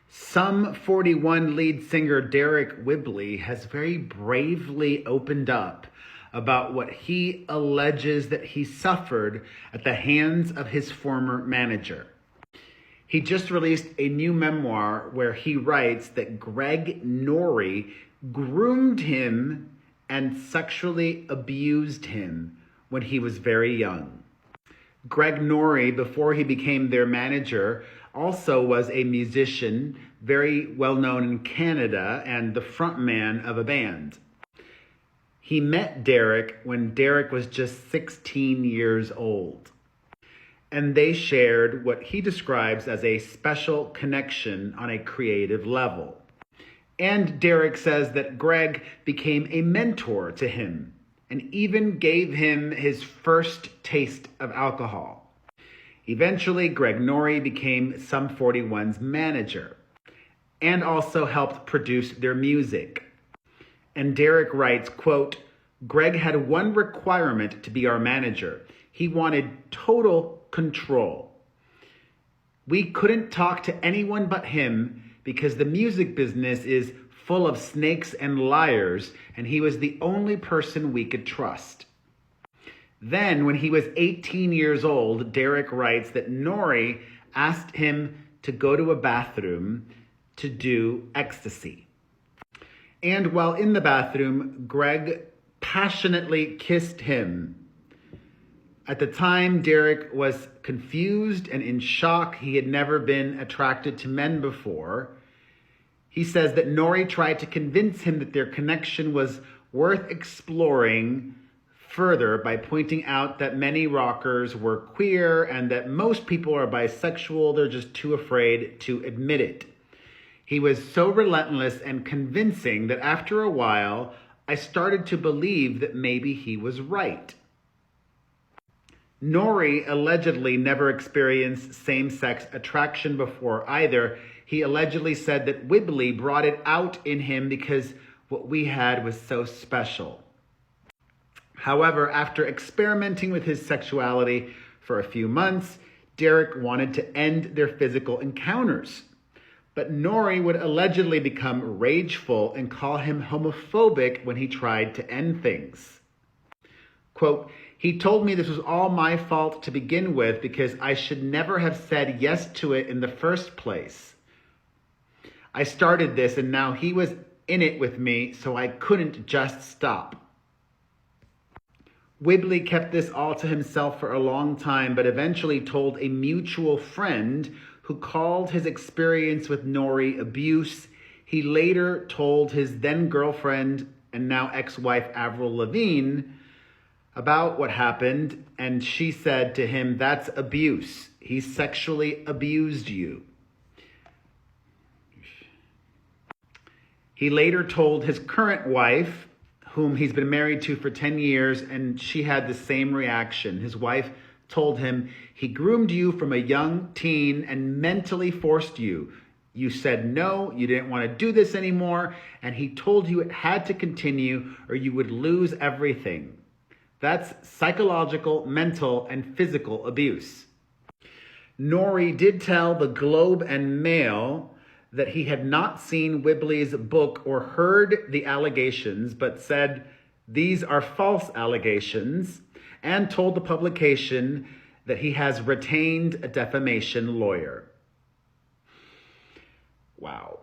Sum 41 lead singer Deryck Whibley has very bravely opened up about what he alleges that he suffered at the hands of his former manager. He just released a new memoir where he writes that Greig Nori groomed him and sexually abused him when he was very young. Greig Nori, before he became their manager, also was a musician, very well known in Canada, and the frontman of a band. He met Deryck when Deryck was just 16 years old, and they shared what he describes as a special connection on a creative level. And Deryck says that Greig became a mentor to him and even gave him his first taste of alcohol. Eventually, Greig Nori became Sum 41's manager and also helped produce their music. And Deryck writes, quote, "Greig had one requirement to be our manager. He wanted total control. We couldn't talk to anyone but him because the music business is full of snakes and liars, and he was the only person we could trust." Then, when he was 18 years old, Deryck writes that Nori asked him to go to a bathroom to do ecstasy. And while in the bathroom, Greig passionately kissed him. At the time, Deryck was confused and in shock. He had never been attracted to men before. He says that Nori tried to convince him that their connection was worth exploring further by pointing out that many rockers were queer and that most people are bisexual. They're just too afraid to admit it. He was so relentless and convincing that after a while, I started to believe that maybe he was right. Nori allegedly never experienced same-sex attraction before either. He allegedly said that Whibley brought it out in him because what we had was so special. However, after experimenting with his sexuality for a few months, Deryck wanted to end their physical encounters. But Nori would allegedly become rageful and call him homophobic when he tried to end things. Quote, "He told me this was all my fault to begin with because I should never have said yes to it in the first place. I started this and now he was in it with me, so I couldn't just stop." Whibley kept this all to himself for a long time, but eventually told a mutual friend who called his experience with Nori abuse. He later told his then girlfriend and now ex-wife Avril Lavigne about what happened, and she said to him, "That's abuse. He sexually abused you." He later told his current wife, whom he's been married to for 10 years, and she had the same reaction. His wife told him, "He groomed you from a young teen and mentally forced you. You said no, you didn't want to do this anymore, and he told you it had to continue or you would lose everything. That's psychological, mental, and physical abuse." Nori did tell the Globe and Mail that he had not seen Whibley's book or heard the allegations, but said these are false allegations, and told the publication that he has retained a defamation lawyer. Wow.